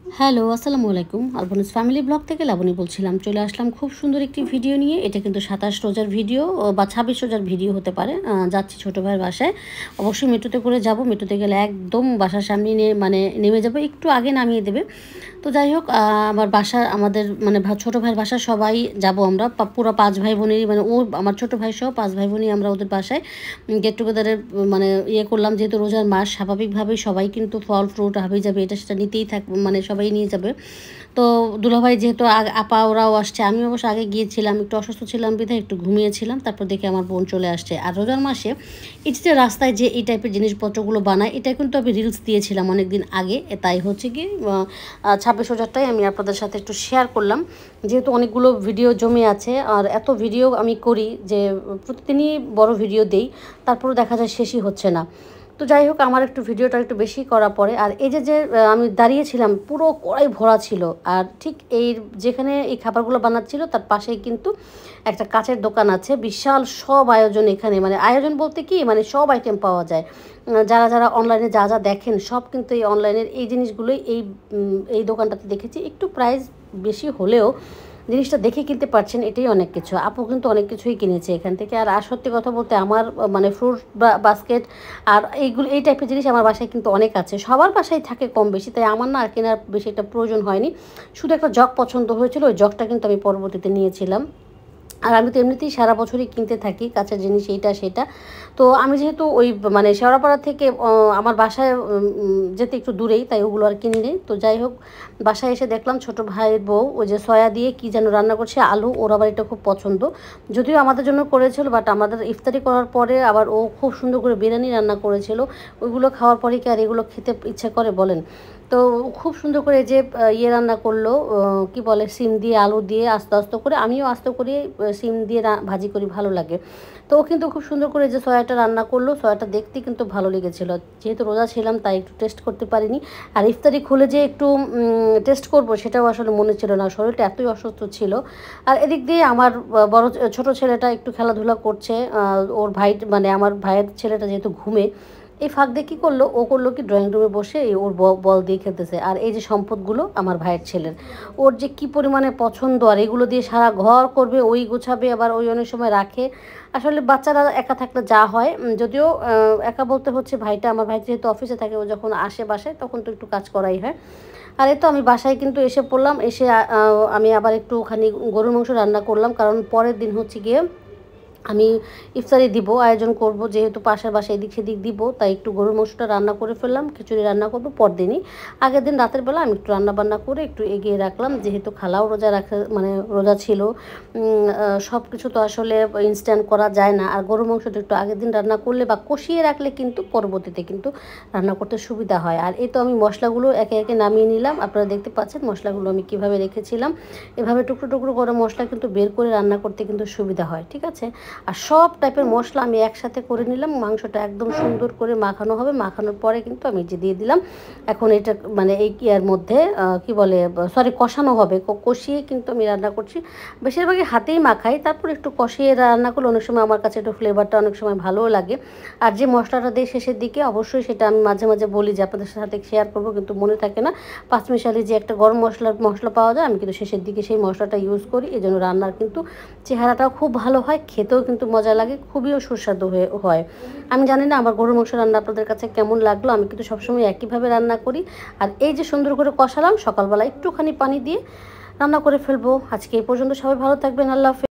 Hello, আসসালামু আলাইকুম। আলবনিস family blog থেকে লাবণী বলছিলাম। চলে আসলাম খুব সুন্দর একটি ভিডিও নিয়ে। এটা কিন্তু ২৭ রোজার ভিডিও বা ২৬ রোজার ভিডিও হতে পারে। যাচ্ছি ছোটো ভাইয়ের বাসায়। অবশ্যই মেট্রোতে করে যাব। মেট্রোতে গেলে একদম বাসার সামনে নেমে যাব। একটু আগে নামিয়ে দেবে। তো যাই হোক, আমার বাসা আমাদের ছোটো ভাইয়ের বাসা সবাই যাব আমরা। পুরো ৫ ভাই বোনেরই ও আমার ছোটো ভাই সহ ৫ ভাই বোনই আমরা ওদের বাসায় গেট টুগেদারের ইয়ে করলাম। যেহেতু রোজার মাস, স্বাভাবিকভাবেই সবাই কিন্তু ফল ফ্রুট হাবিজাবি এটা সেটা নিতেই সবাই নিয়ে যাবে। তো দুলাভাই যেহেতু আপা ওরাও আসছে, আমি অবশ্য আগে গিয়েছিলাম, একটু অসুস্থ ছিলাম বিধায় একটু ঘুমিয়েছিলাম। তারপর দেখে আমার বোন চলে আসছে। আর রোজার মাসে এই যে রাস্তায় যে এই টাইপের জিনিসপত্রগুলো বানায়, এটা কিন্তু আমি রিলস দিয়েছিলাম অনেক দিন আগে। তাই হচ্ছে কি ২৬ রোজারটাই আমি আপনাদের সাথে একটু শেয়ার করলাম। যেহেতু অনেকগুলো ভিডিও জমে আছে, আর এত ভিডিও আমি করি যে প্রতিদিনই বড় ভিডিও দেই, তারপরেও দেখা যায় শেষই হচ্ছে না। তো যাই হোক, আমার একটু ভিডিওটা একটু বেশি করা পড়ে। আর এই যে আমি দাঁড়িয়েছিলাম, পুরো কড়াই ভরা ছিল। আর ঠিক যেখানে এই খাবারগুলো বানাচ্ছিল তার পাশেই কিন্তু একটা কাচের দোকান আছে। বিশাল সব আয়োজন এখানে, আয়োজন বলতে কি সব আইটেম পাওয়া যায়। যারা যারা অনলাইনে যা যা দেখেন সব কিন্তু এই অনলাইনের এই জিনিসগুলোই এই দোকানটাতে দেখেছি। একটু প্রাইস বেশি হলেও জিনিসটা দেখে কিনতে পারছেন, এটাই অনেক কিছু। আপু কিন্তু অনেক কিছুই কিনেছে এখান থেকে। আর সত্যি কথা বলতে আমার ফ্রুট বাস্কেট আর এই টাইপের জিনিস আমার বাসায় কিন্তু অনেক আছে। সবার বাসায় থাকে কম বেশি, তাই আমার না আর কেনার বেশি একটা প্রয়োজন হয়নি। শুধু একটা জগ পছন্দ হয়েছিল, ওই জগটা কিন্তু আমি পরবর্তীতে নিয়েছিলাম। আর আমি তো এমনিতেই সারা বছরই কিনতে থাকি কাছের জিনিস এইটা সেটা। তো আমি যেহেতু ওই শেওড়াপাড়া থেকে আমার বাসায় যেতে একটু দূরেই, তাই ওগুলো আর কিনি নেই। তো যাই হোক, বাসায় এসে দেখলাম ছোটো ভাইয়ের বউ ওই যে সয়া দিয়ে কী যেন রান্না করছে, আলু। ওর আবার এটা খুব পছন্দ, যদিও আমাদের জন্য করেছিল, বাট আমাদের ইফতারি করার পরে আবার ও খুব সুন্দর করে বিরিয়ানি রান্না করেছিল। ওইগুলো খাওয়ার পরে কি আর এগুলো খেতে ইচ্ছে করে বলেন? তো খুব সুন্দর করে যে রান্না করলো, কি বলে, সিম দিয়ে আলু দিয়ে আস্তে আস্তে করে, আমিও আস্তে করে সিম দিয়ে ভাজি করি, ভালো লাগে। তো ও কিন্তু খুব সুন্দর করে যে সয়াটা রান্না করলো, সয়াটা দেখতে কিন্তু ভালো লেগেছিল। যেহেতু রোজা ছিলাম তাই একটু টেস্ট করতে পারিনি। আর ইফতারি খুলে যে একটু টেস্ট করব সেটাও আসলে মনে ছিল না, শরীরটা এতই অসুস্থ ছিল। আর এদিক দিয়ে আমার ছোট ছেলেটা একটু খেলাধুলা করছে। ওর আমার ভাইয়ের ছেলেটা যেহেতু ঘুমে, এই ফাঁক দিয়ে কী করলো, ও করলো কি, ড্রয়িং রুমে বসে ওর বল দিয়ে খেলতেছে। আর এই যে সম্পদগুলো আমার ভাইয়ের ছেলের, ওর যে কী পরিমাণে পছন্দ, আর এগুলো দিয়ে সারা ঘর করবে, ওই গোছাবে, আবার ওই অনেক সময় রাখে। আসলে বাচ্চারা একা থাকলে যা হয়, যদিও একা বলতে হচ্ছে আমার ভাই যেহেতু অফিসে থাকে, ও যখন আসে বাসায় তখন তো একটু কাজ করাই হয়। আর এই তো আমি বাসায় কিন্তু এসে পড়লাম। এসে আমি আবার একটুখানি গরুর মাংস রান্না করলাম, কারণ পরের দিন হচ্ছে গিয়ে আমি ইফতারি দিব, আয়োজন করব, যেহেতু পাশের বাসায় এদিক সেদিক দিব, তাই একটু গরুর মাংসটা রান্না করে ফেললাম। খিচুড়ি রান্না করব পরদিনই। আগের দিন রাতের বেলা আমি একটু রান্নাবান্না করে একটু এগিয়ে রাখলাম, যেহেতু খালাও রোজা রোজা ছিল। সব কিছু তো আসলে ইনস্ট্যান্ট করা যায় না। আর গরুর মাংসটা একটু আগের দিন রান্না করলে বা কষিয়ে রাখলে কিন্তু পরবর্তীতে কিন্তু রান্না করতে সুবিধা হয়। আর এই তো আমি মশলাগুলো একে একে নামিয়ে নিলাম। আপনারা দেখতে পাচ্ছেন মশলাগুলো আমি কীভাবে রেখেছিলাম। এভাবে টুকরো টুকরো করে মশলা কিন্তু বের করে রান্না করতে কিন্তু সুবিধা হয়, ঠিক আছে। আর সব টাইপের মশলা আমি একসাথে করে নিলাম। মাংসটা একদম সুন্দর করে মাখানো হবে। মাখানোর পরে কিন্তু আমি যে দিয়ে দিলাম, এখন এটা এই ইয়ার মধ্যে কি বলে, সরি, কষানো হবে। কষিয়ে কিন্তু আমি রান্না করছি। বেশিরভাগই হাতেই মাখাই, তারপর একটু কষিয়ে রান্না করলে অনেক সময় আমার কাছে একটু ফ্লেভারটা অনেক সময় ভালোও লাগে। আর যে মশলাটা দিই শেষের দিকে, অবশ্যই সেটা আমি মাঝে মাঝে বলি যে আপনাদের সাথে শেয়ার করবো, কিন্তু মনে থাকে না। পাঁচমিশালি যে একটা গরম মশলা পাওয়া যায়, আমি কিন্তু শেষের দিকে সেই মশলাটা ইউজ করি। এই জন্য রান্নার কিন্তু চেহারাটাও খুব ভালো হয়, খেতেও কিন্তু মজা লাগে, খুবইও সুস্বাদু হয়। আমি জানি না আমার গরুর মাংস রান্না আপনাদের কাছে কেমন লাগলো। আমি কিন্তু সবসময় একইভাবে রান্না করি। আর এই যে সুন্দর করে কষালাম, সকালবেলা একটুখানি পানি দিয়ে রান্না করে ফেলবো। আজকে এই পর্যন্ত, সবাই ভালো থাকবেন, আল্লাহ হাফেজ।